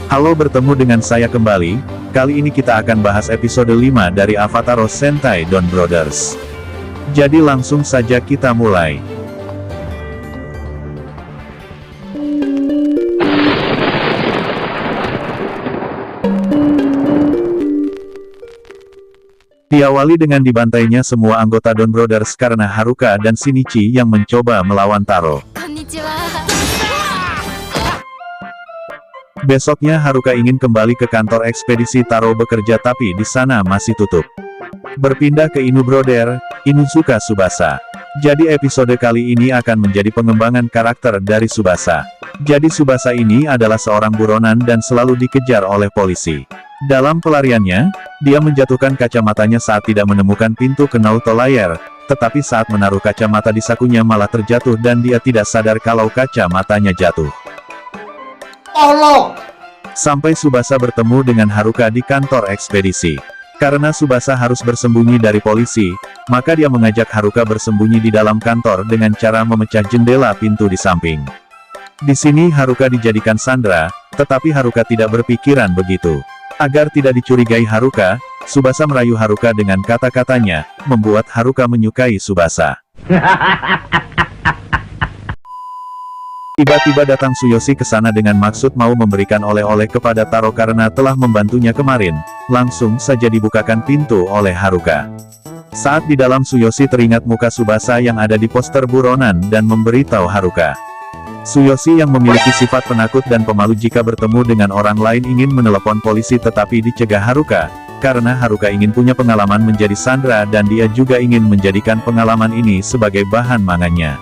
Halo, bertemu dengan saya kembali. Kali ini kita akan bahas episode 5 dari Avatar Sentai Don Brothers. Jadi langsung saja kita mulai. Diawali dengan dibantainya semua anggota Don Brothers karena Haruka dan Shinichi yang mencoba melawan Taro. Besoknya Haruka ingin kembali ke kantor ekspedisi Taro bekerja tapi di sana masih tutup. Berpindah ke Inu Brother, Inuzuka Tsubasa. Jadi episode kali ini akan menjadi pengembangan karakter dari Tsubasa. Jadi Tsubasa ini adalah seorang buronan dan selalu dikejar oleh polisi. Dalam pelariannya, dia menjatuhkan kacamatanya saat tidak menemukan pintu ke Naoto Layer, tetapi saat menaruh kacamata di sakunya malah terjatuh dan dia tidak sadar kalau kacamatanya jatuh. Tolong! Sampai Tsubasa bertemu dengan Haruka di kantor ekspedisi. Karena Tsubasa harus bersembunyi dari polisi, maka dia mengajak Haruka bersembunyi di dalam kantor dengan cara memecah jendela pintu di samping. Di sini Haruka dijadikan sandera, tetapi Haruka tidak berpikiran begitu. Agar tidak dicurigai Haruka, Tsubasa merayu Haruka dengan kata-katanya, membuat Haruka menyukai Tsubasa. Tiba-tiba datang Tsuyoshi ke sana dengan maksud mau memberikan oleh-oleh kepada Taro karena telah membantunya kemarin. Langsung saja dibukakan pintu oleh Haruka. Saat di dalam, Tsuyoshi teringat muka Tsubasa yang ada di poster buronan dan memberitahu Haruka. Tsuyoshi yang memiliki sifat penakut dan pemalu jika bertemu dengan orang lain ingin menelepon polisi tetapi dicegah Haruka, karena Haruka ingin punya pengalaman menjadi sandera dan dia juga ingin menjadikan pengalaman ini sebagai bahan mangannya.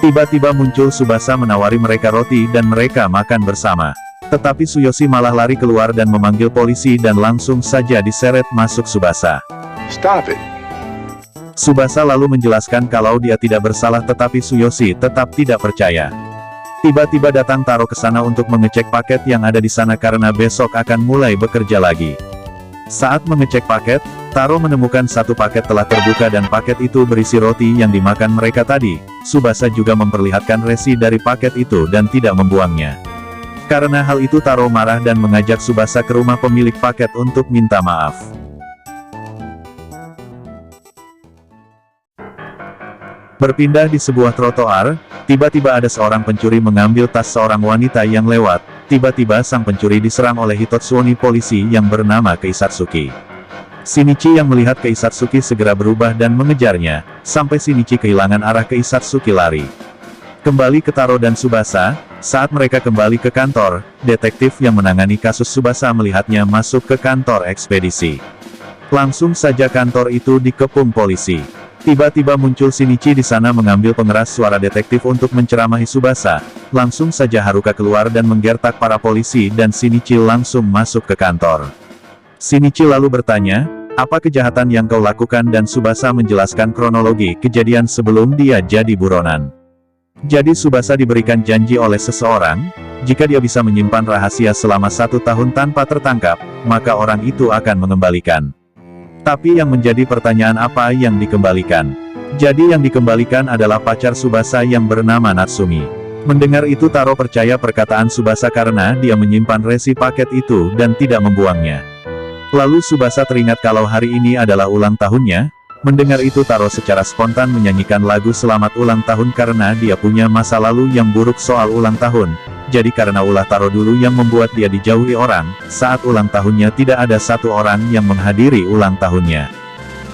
Tiba-tiba muncul Tsubasa menawari mereka roti dan mereka makan bersama. Tetapi Tsuyoshi malah lari keluar dan memanggil polisi dan langsung saja diseret masuk Tsubasa. Stop it. Tsubasa lalu menjelaskan kalau dia tidak bersalah tetapi Tsuyoshi tetap tidak percaya. Tiba-tiba datang Taro ke sana untuk mengecek paket yang ada di sana karena besok akan mulai bekerja lagi. Saat mengecek paket, Taro menemukan satu paket telah terbuka dan paket itu berisi roti yang dimakan mereka tadi. Tsubasa juga memperlihatkan resi dari paket itu dan tidak membuangnya. Karena hal itu Taro marah dan mengajak Tsubasa ke rumah pemilik paket untuk minta maaf. Berpindah di sebuah trotoar, tiba-tiba ada seorang pencuri mengambil tas seorang wanita yang lewat. Tiba-tiba sang pencuri diserang oleh Hitotsuoni polisi yang bernama Keisatsuki. Shinichi yang melihat Keisatsuki segera berubah dan mengejarnya, sampai Shinichi kehilangan arah Keisatsuki lari. Kembali ke Taro dan Tsubasa, saat mereka kembali ke kantor, detektif yang menangani kasus Tsubasa melihatnya masuk ke kantor ekspedisi. Langsung saja kantor itu dikepung polisi. Tiba-tiba muncul Shinichi di sana mengambil pengeras suara detektif untuk menceramahi Tsubasa. Langsung saja Haruka keluar dan menggertak para polisi dan Shinichi langsung masuk ke kantor. Shinichi lalu bertanya, apa kejahatan yang kau lakukan dan Tsubasa menjelaskan kronologi kejadian sebelum dia jadi buronan. Jadi Tsubasa diberikan janji oleh seseorang, jika dia bisa menyimpan rahasia selama 1 tahun tanpa tertangkap, maka orang itu akan mengembalikan. Tapi yang menjadi pertanyaan apa yang dikembalikan? Jadi yang dikembalikan adalah pacar Tsubasa yang bernama Natsumi. Mendengar itu Taro percaya perkataan Tsubasa karena dia menyimpan resi paket itu dan tidak membuangnya. Lalu Tsubasa teringat kalau hari ini adalah ulang tahunnya. Mendengar itu Taro secara spontan menyanyikan lagu selamat ulang tahun karena dia punya masa lalu yang buruk soal ulang tahun. Jadi karena ulah Taro dulu yang membuat dia dijauhi orang, saat ulang tahunnya tidak ada satu orang yang menghadiri ulang tahunnya.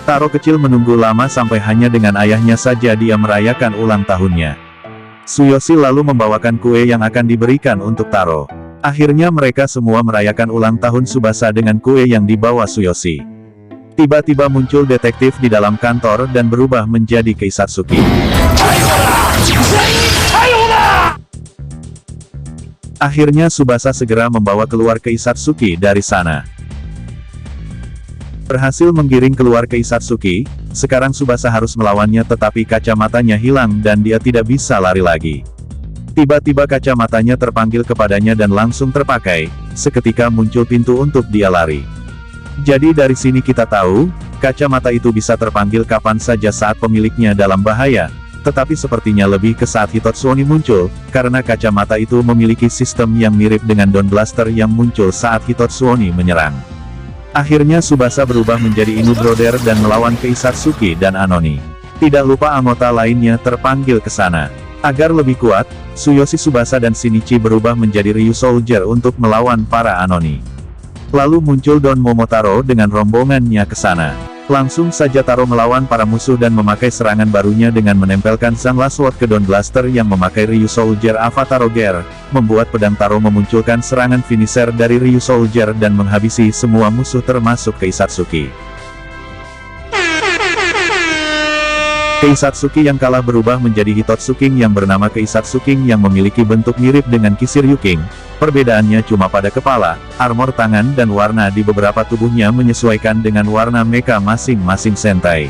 Taro kecil menunggu lama sampai hanya dengan ayahnya saja dia merayakan ulang tahunnya. Tsuyoshi lalu membawakan kue yang akan diberikan untuk Taro. Akhirnya mereka semua merayakan ulang tahun Tsubasa dengan kue yang dibawa Tsuyoshi. Tiba-tiba muncul detektif di dalam kantor dan berubah menjadi Keisatsuki. Akhirnya Tsubasa segera membawa keluar Keisatsuki dari sana. Berhasil menggiring keluar Keisatsuki, sekarang Tsubasa harus melawannya tetapi kacamatanya hilang dan dia tidak bisa lari lagi. Tiba-tiba kacamatanya terpanggil kepadanya dan langsung terpakai, seketika muncul pintu untuk dia lari. Jadi dari sini kita tahu, kacamata itu bisa terpanggil kapan saja saat pemiliknya dalam bahaya, tetapi sepertinya lebih ke saat Hitotsuoni muncul, karena kacamata itu memiliki sistem yang mirip dengan Dawn Blaster yang muncul saat Hitotsuoni menyerang. Akhirnya Tsubasa berubah menjadi Inu Brother dan melawan Keisatsuki dan Anoni. Tidak lupa anggota lainnya terpanggil ke sana. Agar lebih kuat, Tsuyoshi Tsubasa dan Shinichi berubah menjadi Ryu Soldier untuk melawan para Anoni. Lalu muncul Don Momotaro dengan rombongannya ke sana. Langsung saja Taro melawan para musuh dan memakai serangan barunya dengan menempelkan Sang Last Word ke Dawn Blaster yang memakai Ryu Soldier Avatar Gear, membuat pedang Taro memunculkan serangan finisher dari Ryu Soldier dan menghabisi semua musuh termasuk Keisatsuki. Keisatsuki yang kalah berubah menjadi Hitotsu King yang bernama Keisatsu King yang memiliki bentuk mirip dengan Kisiryu King. Perbedaannya cuma pada kepala, armor tangan dan warna di beberapa tubuhnya menyesuaikan dengan warna mecha masing-masing Sentai.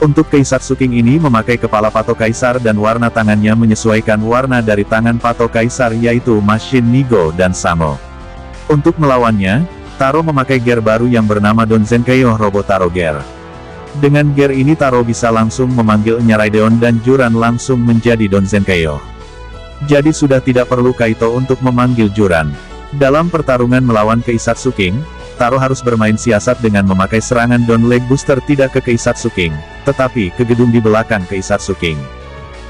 Untuk Keisatsu King ini memakai kepala Pato Kaisar dan warna tangannya menyesuaikan warna dari tangan Pato Kaisar yaitu Machine Nigo dan Samo. Untuk melawannya, Taro memakai gear baru yang bernama Don Zenkeio Robotaro Gear. Dengan gear ini Taro bisa langsung memanggil Nyaraideon dan Juran langsung menjadi Don Zenkeio. Jadi sudah tidak perlu Kaito untuk memanggil Juran. Dalam pertarungan melawan Keisatsu King, Taro harus bermain siasat dengan memakai serangan Don Leg Booster tidak ke Keisatsu King, tetapi ke gedung di belakang Keisatsu King.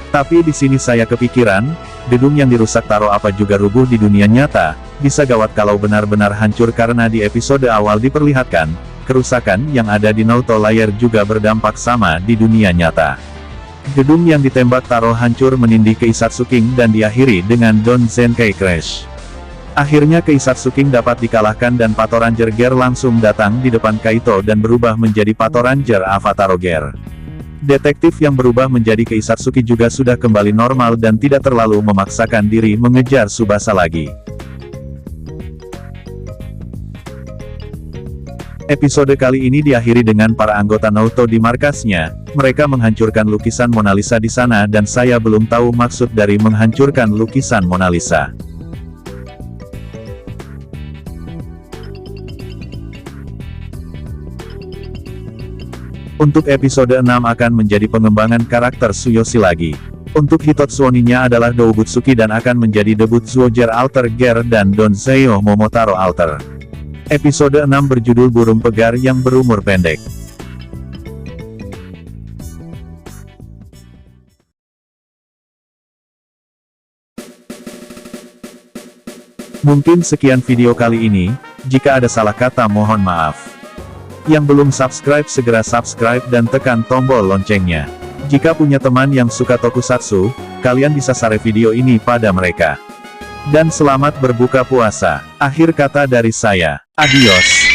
Tapi di sini saya kepikiran, gedung yang dirusak Taro apa juga rubuh di dunia nyata, bisa gawat kalau benar-benar hancur karena di episode awal diperlihatkan, kerusakan yang ada di Naruto Layer juga berdampak sama di dunia nyata. Gedung yang ditembak Taro hancur menindih Keisatsu King dan diakhiri dengan Don Zenkai Crash. Akhirnya Keisatsu King dapat dikalahkan dan Pato Ranger Gear langsung datang di depan Kaito dan berubah menjadi Pato Ranger Avatar Gear. Detektif yang berubah menjadi Keisatsuki juga sudah kembali normal dan tidak terlalu memaksakan diri mengejar Tsubasa lagi. Episode kali ini diakhiri dengan para anggota Naruto di markasnya. Mereka menghancurkan lukisan Mona Lisa di sana dan saya belum tahu maksud dari menghancurkan lukisan Mona Lisa. Untuk episode 6 akan menjadi pengembangan karakter Tsuyoshi lagi. Untuk Hitotsuoninya adalah Doubutsuki dan akan menjadi debut Zyuohger Alter Gear dan Donzeo Momotaro Alter. Episode 6 berjudul Burung Pegar yang Berumur Pendek. Mungkin sekian video kali ini, jika ada salah kata mohon maaf. Yang belum subscribe segera subscribe dan tekan tombol loncengnya. Jika punya teman yang suka tokusatsu, kalian bisa share video ini pada mereka. Dan selamat berbuka puasa. Akhir kata dari saya, adios.